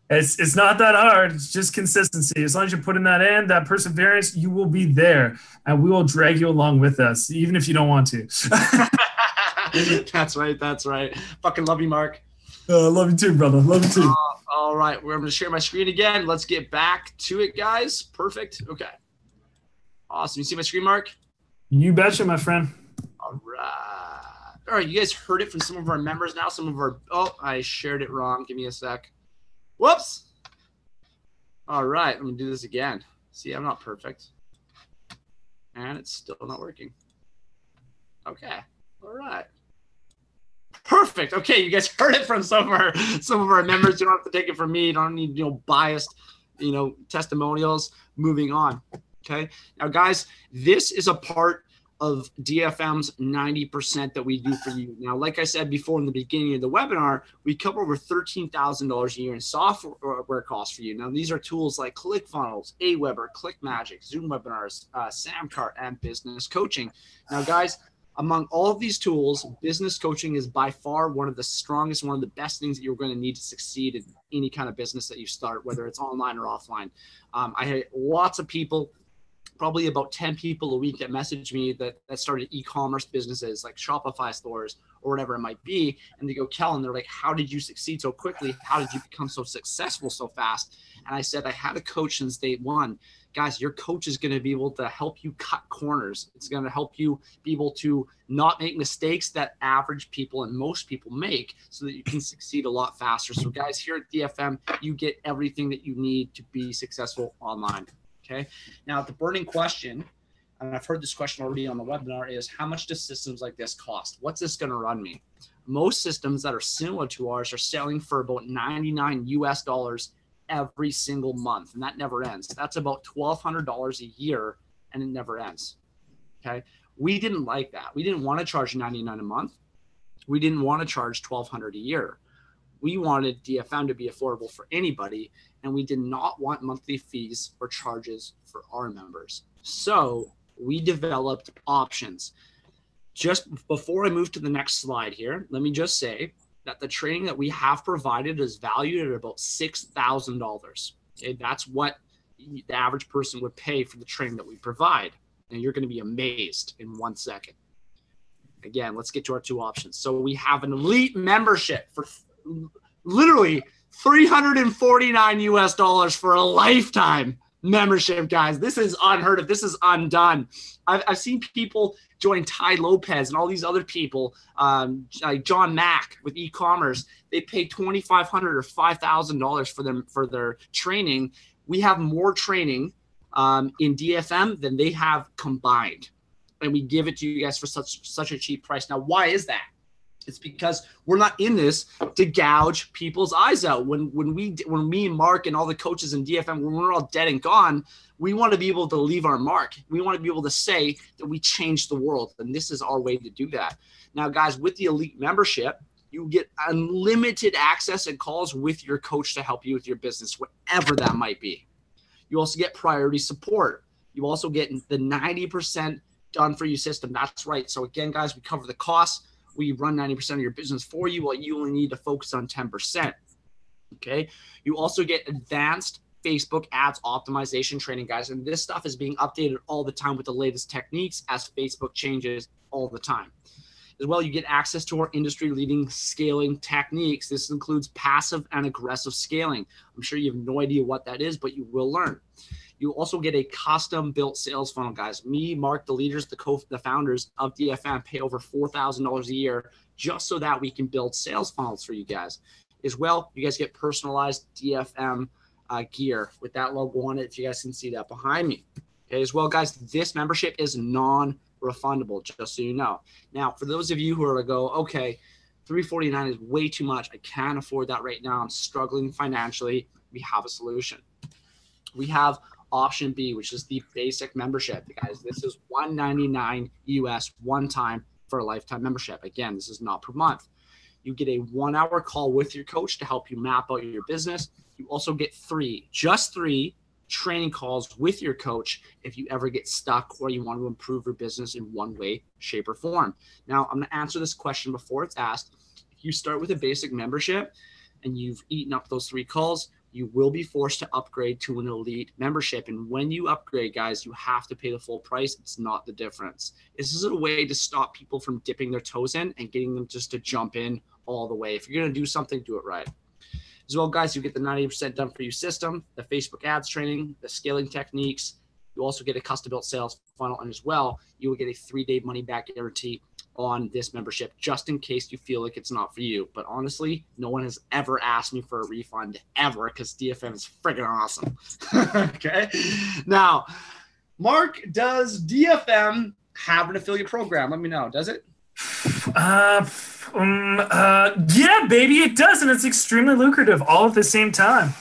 It's not that hard. It's just consistency. As long as you put in that in, that perseverance, you will be there, and we will drag you along with us, even if you don't want to. That's right. That's right. Fucking love you, Mark. Love you too, brother. Love you too. All right. We're going to share my screen again. Let's get back to it, guys. Perfect. Okay. Awesome. You see my screen, Mark? You betcha, my friend. All right. All right. You guys heard it from some of our members now. Some of our, oh, I shared it wrong. Give me a sec. Whoops. All right. Let me do this again. See, I'm not perfect. And it's still not working. Okay. All right. Perfect. Okay. You guys heard it from some of our members. You don't have to take it from me. You don't need, biased, testimonials. Moving on. Okay. Now, guys, this is a part of DFM's 90% that we do for you. Now, like I said before in the beginning of the webinar, we cover over $13,000 a year in software costs for you. Now, these are tools like ClickFunnels, Aweber, ClickMagick, Zoom webinars, Samcart, and business coaching. Now, guys, Among all of these tools, business coaching is by far one of the strongest, one of the best things that you're going to need to succeed in any kind of business that you start, whether it's online or offline. I had lots of people, probably about 10 people a week that message me that started e-commerce businesses like Shopify stores or whatever it might be. And they go, Kellen, they're like, how did you succeed so quickly? How did you become so successful so fast? And I said, I had a coach since day one. Guys, your coach is going to be able to help you cut corners. It's going to help you be able to not make mistakes that average people and most people make so that you can succeed a lot faster. So guys, here at DFM, you get everything that you need to be successful online. Okay. Now, the burning question, and I've heard this question already on the webinar, is how much do systems like this cost? What's this going to run me? Most systems that are similar to ours are selling for about $99 US every single month, and that never ends. That's about $1,200 a year, and it never ends. Okay. We didn't like that. We didn't want to charge $99 a month. We didn't want to charge $1,200 a year. We wanted DFM to be affordable for anybody, and we did not want monthly fees or charges for our members. So we developed options. Just before I move to the next slide here, let me just say that the training that we have provided is valued at about $6,000. Okay, that's what the average person would pay for the training that we provide. And you're going to be amazed in 1 second. Again, let's get to our two options. So we have an elite membership for literally $349 US for a lifetime membership, guys. This is unheard of. This is undone. I've seen people join Ty Lopez and all these other people, like John Mack with e-commerce. They pay $2,500 or $5,000 for their training. We have more training in DFM than they have combined, and we give it to you guys for such a cheap price. Now, why is that? It's because we're not in this to gouge people's eyes out. When me and Mark and all the coaches in DFM, when we're all dead and gone, we want to be able to leave our mark. We want to be able to say that we changed the world, and this is our way to do that. Now, guys, with the elite membership, you get unlimited access and calls with your coach to help you with your business, whatever that might be. You also get priority support. You also get the 90% done for you system. That's right. So again, guys, we cover the costs. We run 90% of your business for you, while you only need to focus on 10%. Okay. You also get advanced Facebook ads optimization training, guys. And this stuff is being updated all the time with the latest techniques as Facebook changes all the time. As well, you get access to our industry-leading scaling techniques. This includes passive and aggressive scaling. I'm sure you have no idea what that is, but you will learn. You also get a custom-built sales funnel, guys. Me, Mark, the leaders, the founders of DFM pay over $4,000 a year just so that we can build sales funnels for you guys. As well, you guys get personalized DFM gear with that logo on it, if you guys can see that behind me. Okay, as well, guys, this membership is non-refundable, just so you know. Now, for those of you who are go, okay, $349 is way too much. I can't afford that right now. I'm struggling financially. We have a solution. We have option B, which is the basic membership. Guys, this is $199 US one time for a lifetime membership. Again, this is not per month. You get a 1-hour call with your coach to help you map out your business. You also get just three training calls with your coach if you ever get stuck or you want to improve your business in one way, shape, or form. Now, I'm going to answer this question before it's asked. If you start with a basic membership and you've eaten up those 3 calls, you will be forced to upgrade to an elite membership. And when you upgrade, guys, you have to pay the full price. It's not the difference. This is a way to stop people from dipping their toes in and getting them just to jump in all the way. If you're going to do something, do it right. As well, guys, you get the 90% done for you system, the Facebook ads training, the scaling techniques. You also get a custom-built sales funnel, and as well, you will get a 3-day money-back guarantee on this membership, just in case you feel like it's not for you. But honestly, no one has ever asked me for a refund ever, because DFM is friggin' awesome. Okay. Now, Mark, does DFM have an affiliate program? Let me know. Does it? Yeah, baby, it does, and it's extremely lucrative all at the same time.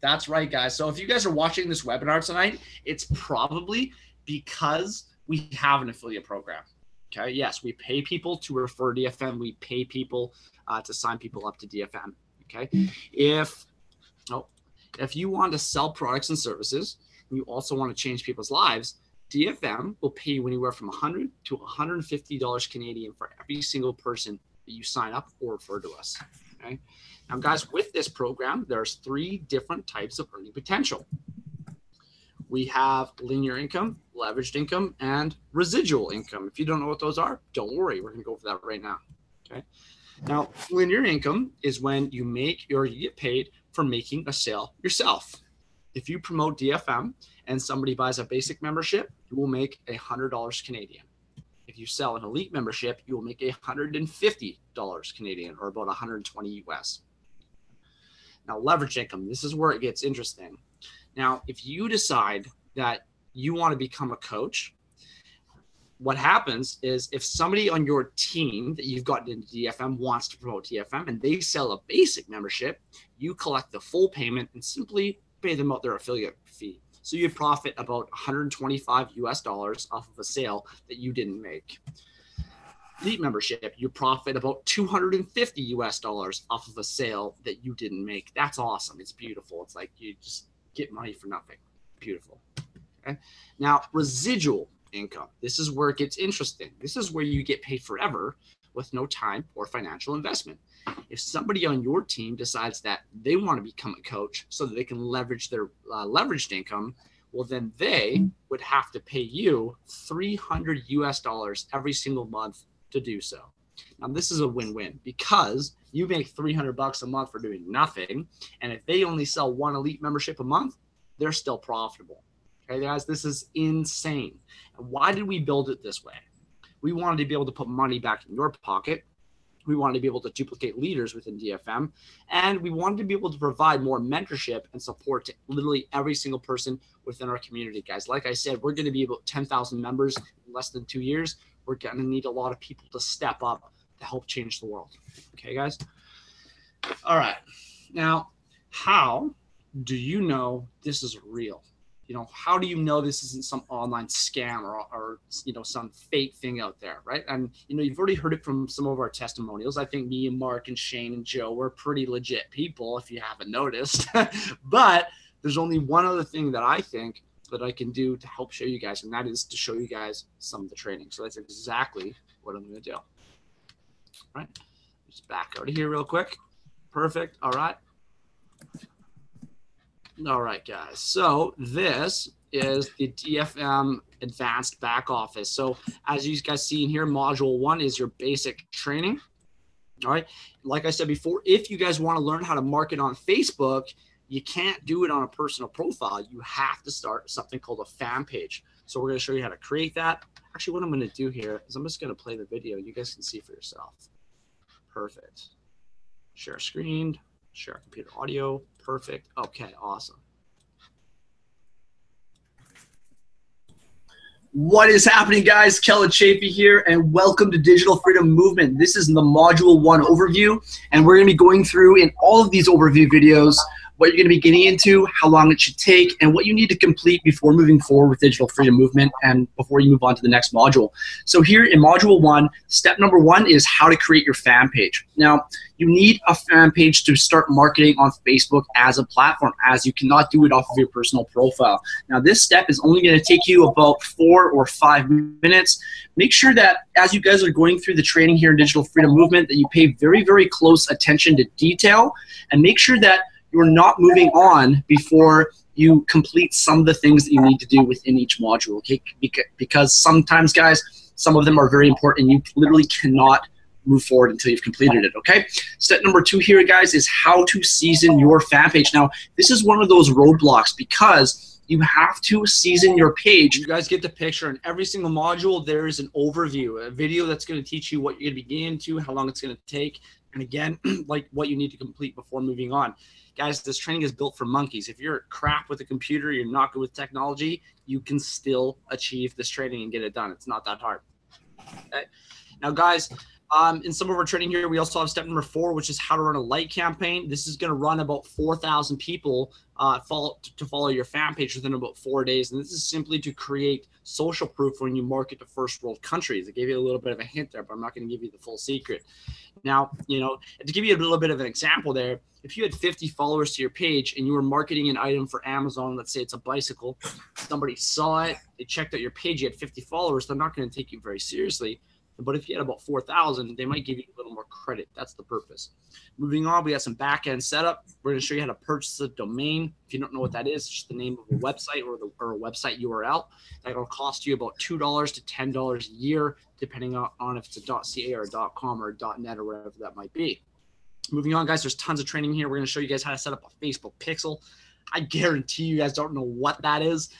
That's right, guys. So if you guys are watching this webinar tonight, it's probably because we have an affiliate program. Okay. Yes, we pay people to refer DFM. We pay people to sign people up to DFM. Okay. If you want to sell products and services, and you also want to change people's lives, DFM will pay you anywhere from $100 to $150 Canadian for every single person that you sign up or refer to us. Okay. Now, guys, with this program, there's 3 different types of earning potential. We have linear income, leveraged income, and residual income. If you don't know what those are, don't worry. We're going to go over that right now. Okay. Now, linear income is when you make or you get paid for making a sale yourself. If you promote DFM and somebody buys a basic membership, you will make $100 Canadian. If you sell an elite membership, you will make $150 Canadian, or about 120 US. Now, leverage income, this is where it gets interesting. Now, if you decide that you want to become a coach, what happens is if somebody on your team that you've gotten into DFM wants to promote DFM and they sell a basic membership, you collect the full payment and simply pay them out their affiliate fee. So you profit about 125 US dollars off of a sale that you didn't make. Elite membership, you profit about 250 US dollars off of a sale that you didn't make. That's awesome. It's beautiful. It's like you just get money for nothing. Beautiful. Okay. Now, residual income. This is where it gets interesting. This is where you get paid forever with no time or financial investment. If somebody on your team decides that they want to become a coach so that they can leverage their leveraged income, well, then they would have to pay you 300 US dollars every single month to do so. Now, this is a win-win because you make $300 a month for doing nothing. And if they only sell 1 elite membership a month, they're still profitable. Okay, guys, this is insane. And why did we build it this way? We wanted to be able to put money back in your pocket. We wanted to be able to duplicate leaders within DFM. And we wanted to be able to provide more mentorship and support to literally every single person within our community, guys. Like I said, we're going to be about 10,000 members in less than 2 years. We're going to need a lot of people to step up to help change the world. Okay, guys? All right. Now, how do you know this is real? You know, how do you know this isn't some online scam or you know, some fake thing out there, right? And, you know, you've already heard it from some of our testimonials. I think me and Mark and Shane and Joe were pretty legit people, if you haven't noticed. But there's only one other thing that I think that I can do to help show you guys, and that is to show you guys some of the training. So that's exactly what I'm going to do. All right. Just back out of here real quick. Perfect. All right. All right, guys. So this is the DFM Advanced Back Office. So as you guys see in here, Module 1 is your basic training. All right. Like I said before, if you guys want to learn how to market on Facebook, you can't do it on a personal profile. You have to start something called a fan page. So we're going to show you how to create that. Actually, what I'm going to do here is I'm just going to play the video. You guys can see for yourself. Perfect. Share screen, share computer audio. Perfect. Okay, awesome. What is happening, guys? Kellen Chafee here, and welcome to Digital Freedom Movement. This is the Module 1 overview, and we're going to be going through in all of these overview videos what you're going to be getting into, how long it should take, and what you need to complete before moving forward with Digital Freedom Movement and before you move on to the next module. So here in Module 1, step number 1 is how to create your fan page. Now, you need a fan page to start marketing on Facebook as a platform, as you cannot do it off of your personal profile. Now, this step is only going to take you about 4 or 5 minutes. Make sure that as you guys are going through the training here in Digital Freedom Movement that you pay very, very close attention to detail, and make sure that you're not moving on before you complete some of the things that you need to do within each module, okay? Because sometimes, guys, some of them are very important and you literally cannot move forward until you've completed it, okay? Step number 2 here, guys, is how to season your fan page. Now, this is one of those roadblocks because you have to season your page. You guys get the picture. In every single module, there is an overview, a video that's going to teach you what you're going to be getting into, how long it's going to take, and again, like what you need to complete before moving on. Guys, this training is built for monkeys. If you're crap with a computer, you're not good with technology, you can still achieve this training and get it done. It's not that hard. Okay? Now, guys, In some of our training here, we also have step number 4, which is how to run a light campaign. This is going to run about 4,000 people follow your fan page within about 4 days. And this is simply to create social proof when you market to first world countries. I gave you a little bit of a hint there, but I'm not going to give you the full secret. Now, to give you a little bit of an example there, if you had 50 followers to your page and you were marketing an item for Amazon, let's say it's a bicycle, somebody saw it, they checked out your page, you had 50 followers, they're not going to take you very seriously. But if you had about 4,000, they might give you a little more credit. That's the purpose. Moving on, we have some back-end setup. We're going to show you how to purchase a domain. If you don't know what that is, it's just the name of a website or a website URL. That will cost you about $2 to $10 a year, depending on if it's a .ca or a .com or a .net or whatever that might be. Moving on, guys, there's tons of training here. We're going to show you guys how to set up a Facebook pixel. I guarantee you guys don't know what that is.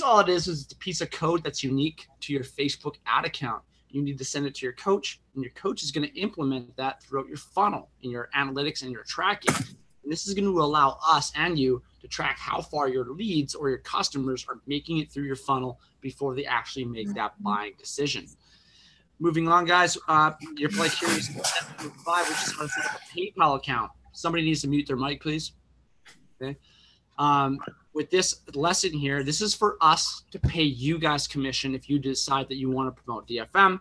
All it is a piece of code that's unique to your Facebook ad account. You need to send it to your coach, and your coach is going to implement that throughout your funnel in your analytics and your tracking. And this is going to allow us and you to track how far your leads or your customers are making it through your funnel before they actually make that buying decision. Moving on, guys, you're probably curious about step number 5, which is how to set up a PayPal account. Somebody needs to mute their mic, please. Okay. With this lesson here, this is for us to pay you guys commission if you decide that you want to promote DFM.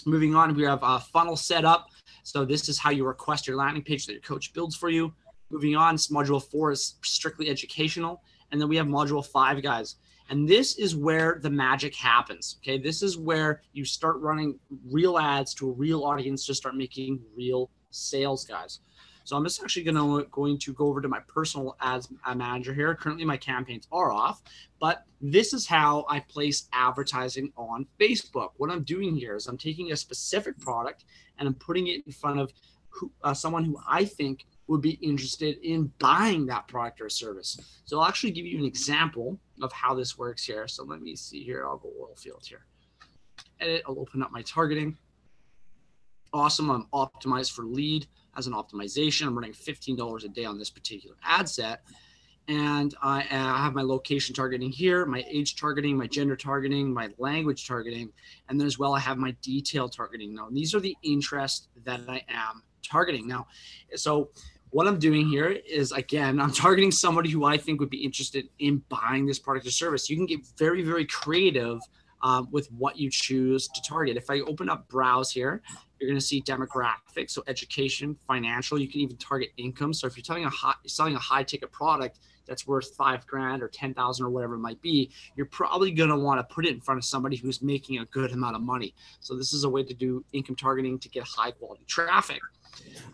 Moving on, we have a funnel set up. So this is how you request your landing page that your coach builds for you. Moving on, module 4 is strictly educational. And then we have module 5, guys. And this is where the magic happens. Okay, this is where you start running real ads to a real audience to start making real sales, guys. So I'm just actually going to go over to my personal ads manager here. Currently, my campaigns are off, but this is how I place advertising on Facebook. What I'm doing here is I'm taking a specific product and I'm putting it in front of someone who I think would be interested in buying that product or service. So I'll actually give you an example of how this works here. So let me see here. I'll go oil field here. Edit. I'll open up my targeting. Awesome. I'm optimized for lead as an optimization. I'm running $15 a day on this particular ad set. And I have my location targeting here, my age targeting, my gender targeting, my language targeting, and then as well I have my detail targeting. Now, these are the interests that I am targeting. Now, so what I'm doing here is, again, I'm targeting somebody who I think would be interested in buying this product or service. You can get very, very creative with what you choose to target. If I open up browse here, you're going to see demographics, so education, financial. You can even target income. So if you're selling a high ticket product that's worth $5,000 or $10,000 or whatever it might be, you're probably going to want to put it in front of somebody who's making a good amount of money. So this is a way to do income targeting to get high quality traffic.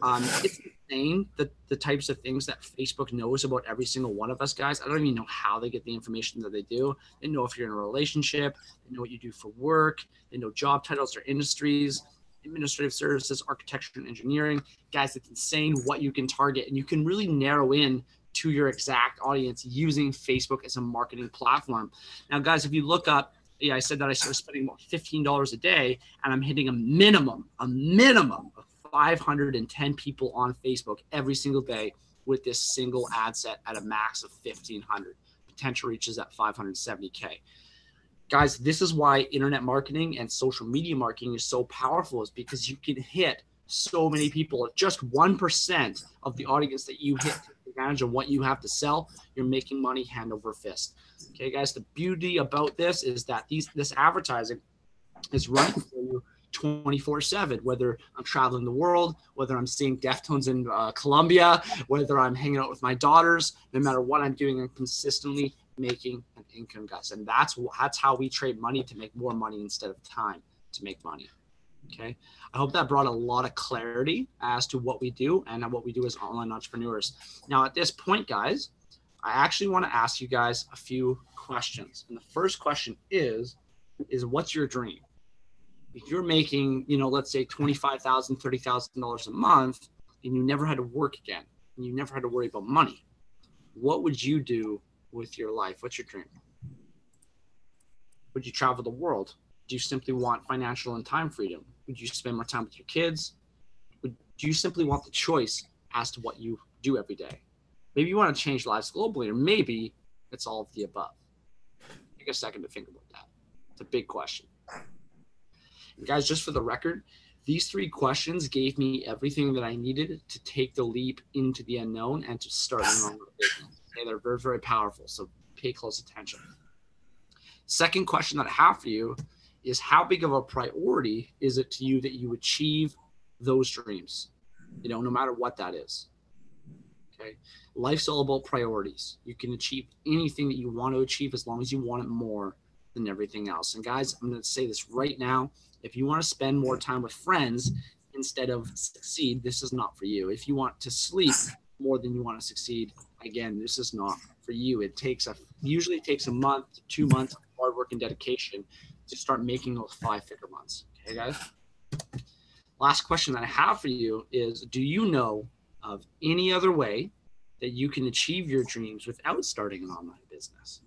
It's insane the types of things that Facebook knows about every single one of us, guys. I don't even know how they get the information that they do. They know if you're in a relationship, they know what you do for work, they know job titles or industries, administrative services, architecture, and engineering. Guys, it's insane what you can target, and you can really narrow in to your exact audience using Facebook as a marketing platform. Now, guys, if you look up, I said that I started spending about $15 a day, and I'm hitting a minimum of 510 people on Facebook every single day with this single ad set at a max of 1,500. Potential reaches at 570K. Guys, this is why internet marketing and social media marketing is so powerful, is because you can hit so many people. At just 1% of the audience that you hit to take advantage of what you have to sell, you're making money hand over fist. Okay, guys, the beauty about this is that this advertising is running for you 24/7, whether I'm traveling the world, whether I'm seeing Deftones in Colombia, whether I'm hanging out with my daughters, no matter what I'm doing, I'm consistently making an income, guys. And that's how we trade money to make more money instead of time to make money. Okay. I hope that brought a lot of clarity as to what we do and what we do as online entrepreneurs. Now, at this point, guys, I actually want to ask you guys a few questions. And the first question is what's your dream? If you're making, let's say $25,000, $30,000 a month, and you never had to work again, and you never had to worry about money, what would you do with your life? What's your dream? Would you travel the world? Do you simply want financial and time freedom? Would you spend more time with your kids? Do you simply want the choice as to what you do every day? Maybe you want to change lives globally, or maybe it's all of the above. Take a second to think about that. It's a big question. And guys, just for the record, These 3 questions gave me everything that I needed to take the leap into the unknown and to start my own business. Okay, they're very, very powerful. So pay close attention. Second question that I have for you is, how big of a priority is it to you that you achieve those dreams? You know, no matter what that is. Okay. Life's all about priorities. You can achieve anything that you want to achieve as long as you want it more than everything else. And guys, I'm going to say this right now. If you want to spend more time with friends instead of succeed, this is not for you. If you want to sleep more than you want to succeed, again, this is not for you. It usually takes a month to 2 months of hard work and dedication to start making those 5-figure months. Okay, guys? Last question that I have for you is, do you know of any other way that you can achieve your dreams without starting an online business?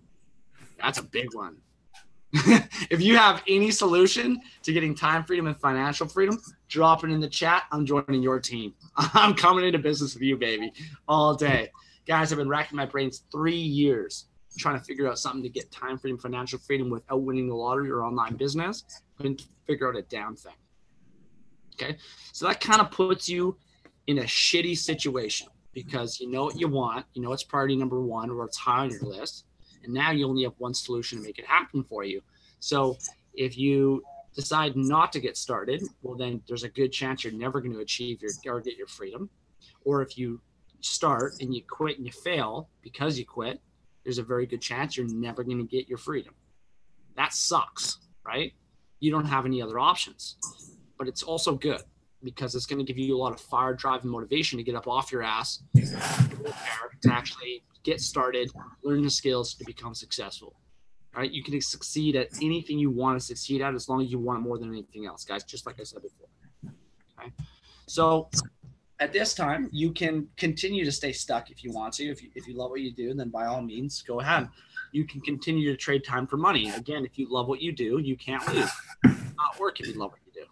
That's a big one. If you have any solution to getting time freedom and financial freedom, drop it in the chat. I'm joining your team. I'm coming into business with you, baby, all day. Guys, I've been racking my brains 3 years trying to figure out something to get time freedom, financial freedom without winning the lottery or online business. Couldn't figure out a damn thing. Okay, so that kind of puts you in a shitty situation because you know what you want, you know it's priority number 1 or it's high on your list, and now you only have one solution to make it happen for you. So if you decide not to get started, well, then there's a good chance you're never going to achieve or get your freedom. Or if you start and you quit and you fail because you quit, there's a very good chance you're never going to get your freedom. That sucks, right? You don't have any other options. But it's also good because it's going to give you a lot of fire, drive, and motivation to get up off your ass, to actually get started, learn the skills to become successful. All right? You can succeed at anything you want to succeed at as long as you want it more than anything else, guys, just like I said before. Okay? So at this time, you can continue to stay stuck if you want to. If you love what you do, then by all means, go ahead. You can continue to trade time for money. Again, if you love what you do, you can't lose. Not work if you love what you do.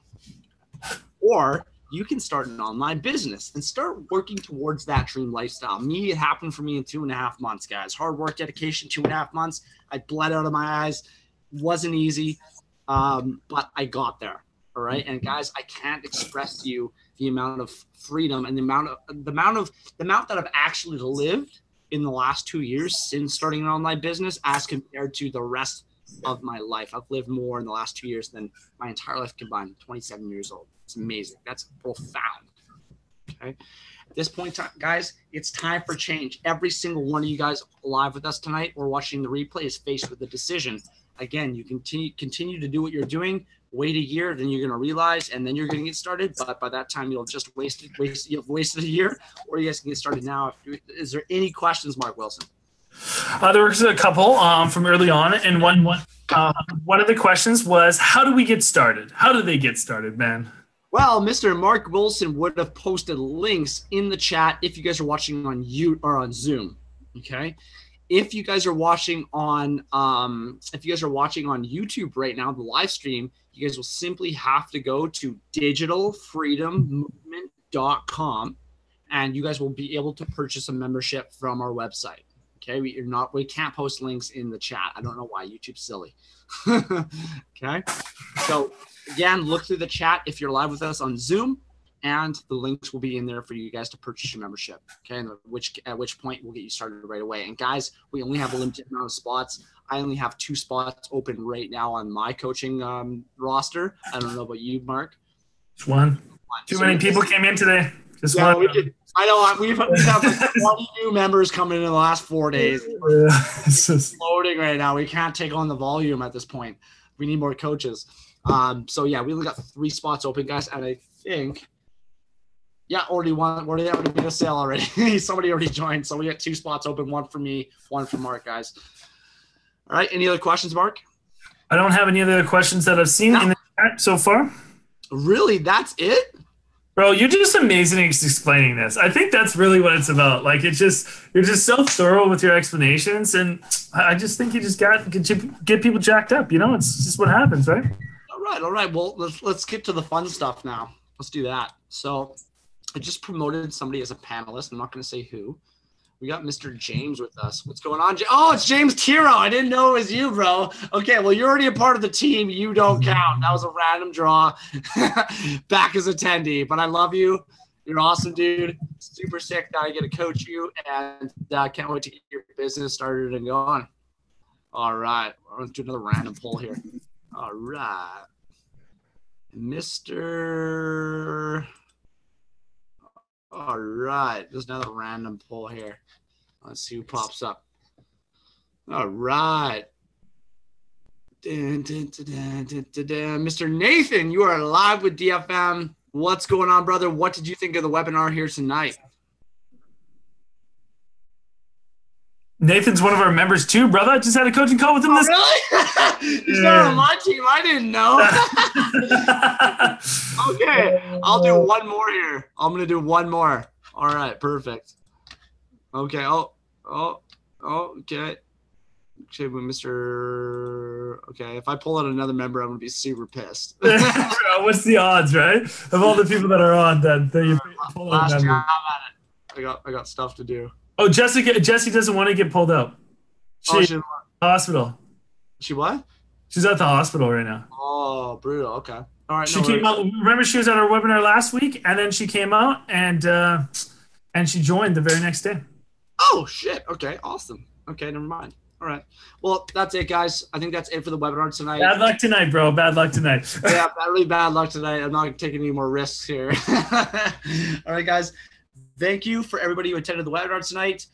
Or you can start an online business and start working towards that dream lifestyle. It happened for me in 2.5 months, guys. Hard work, dedication, 2.5 months. I bled out of my eyes. Wasn't easy, but I got there. All right, and guys, I can't express to you the amount of freedom and the amount that I've actually lived in the last 2 years since starting an online business as compared to the rest of my life. I've lived more in the last 2 years than my entire life combined. 27 years old. It's amazing. That's profound. Okay. At this point, guys, it's time for change. Every single one of you guys live with us tonight or watching the replay is faced with a decision. Again, you continue to do what you're doing. Wait a year, then you're going to realize, and then you're going to get started. But by that time, you'll just you've wasted a year, or you guys can get started now. Is there any questions, Mark Wilson? There was a couple from early on, and one of the questions was, how do we get started? How do they get started, man? Well, Mr. Mark Wilson would have posted links in the chat if you guys are watching on on Zoom. Okay. If you guys are watching on YouTube right now, the live stream, you guys will simply have to go to digitalfreedommovement.com and you guys will be able to purchase a membership from our website. Okay, we can't post links in the chat. I don't know why. YouTube's silly. Okay, so again, look through the chat if you're live with us on Zoom, and the links will be in there for you guys to purchase your membership. Okay, and at which point we'll get you started right away. And guys, we only have a limited amount of spots. I only have 2 spots open right now on my coaching roster. I don't know about you, Mark. Just one. Too many people came in today. Just yeah, one. I know we've had like 20 new members coming in the last 4 days. It's loading right now. We can't take on the volume at this point. We need more coaches. So yeah, we only got 3 spots open, guys, and I think already made a sale already. Somebody already joined, so we got 2 spots open, 1 for me, 1 for Mark, guys. All right, any other questions, Mark? I don't have any other questions that I've seen in the chat so far. Really, that's it? Bro, you're just amazing at explaining this. I think that's really what it's about. Like, you're just so thorough with your explanations, and I just think you just get people jacked up. You know, it's just what happens, right? All right. Well, let's get to the fun stuff now. Let's do that. So, I just promoted somebody as a panelist. I'm not going to say who, We got Mr. James with us. What's going on? Oh, it's James Tiro. I didn't know it was you, bro. Okay, well, you're already a part of the team. You don't count. That was a random draw. Back as attendee. But I love you. You're awesome, dude. Super sick that I get to coach you. And can't wait to get your business started and going. All right. Let's do another random poll here. All right. Mr. All right. There's another random poll here. Let's see who pops up. All right. Mr. Nathan, you are live with DFM. What's going on, brother? What did you think of the webinar here tonight? Nathan's one of our members too, brother. I just had a coaching call with him this. Really? He's not on my team. I didn't know. Okay, I'll do one more here. I'm gonna do one more. All right, perfect. Okay. Okay. Okay, Mr. Okay, if I pull out another member, I'm gonna be super pissed. What's the odds, right? Of all the people that are on, that you pull out a member. I'm at it. I got stuff to do. Oh, Jesse doesn't want to get pulled out. She's at the hospital. She what? She's at the hospital right now. Oh, brutal. Okay. All right. She came out. Remember, she was at our webinar last week, and then she came out and she joined the very next day. Oh shit. Okay. Awesome. Okay. Never mind. All right. Well, that's it, guys. I think that's it for the webinar tonight. Bad luck tonight, bro. Bad luck tonight. Yeah, really bad luck tonight. I'm not taking any more risks here. All right, guys. Thank you for everybody who attended the webinar tonight.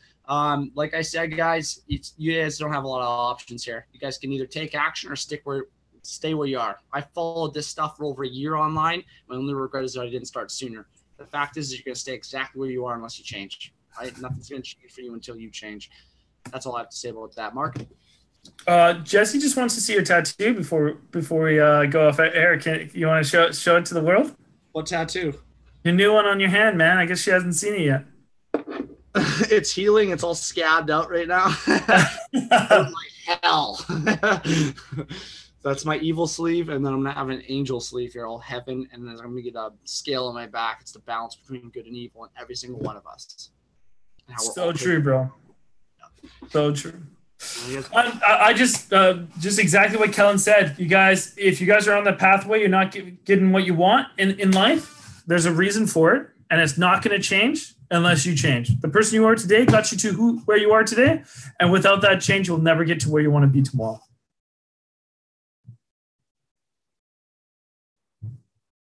Like I said, guys, you guys don't have a lot of options here. You guys can either take action or stay where you are. I followed this stuff for over a year online. My only regret is that I didn't start sooner. The fact is you're going to stay exactly where you are unless you change. Right? Nothing's going to change for you until you change. That's all I have to say about that. Mark? Jesse just wants to see your tattoo before we go off air. You want to show it to the world? What tattoo? Your new one on your hand, man. I guess she hasn't seen it yet. It's healing. It's all scabbed out right now. Oh my hell. That's my evil sleeve, and then I'm going to have an angel sleeve here, all heaven, and then I'm going to get a scale on my back. It's the balance between good and evil in every single one of us. So true, bro. So true. I just exactly what Kellen said. You guys, if you guys are on the pathway, you're not getting what you want in life. There's a reason for it, and it's not going to change unless you change. The person you are today got you to where you are today, and without that change, you'll never get to where you want to be tomorrow.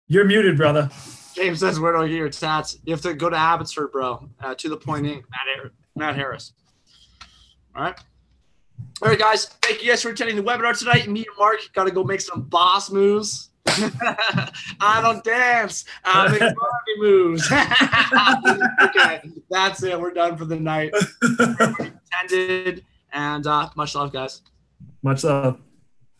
You're muted, brother. James says, where do I get your tats? You have to go to Abbotsford, bro. To the point Inc. Matt Harris. All right. All right, guys. Thank you guys for attending the webinar tonight. Me and Mark got to go make some boss moves. I don't dance. I make money moves. Okay, that's it. We're done for the night. Everybody attended, and much love, guys. Much love.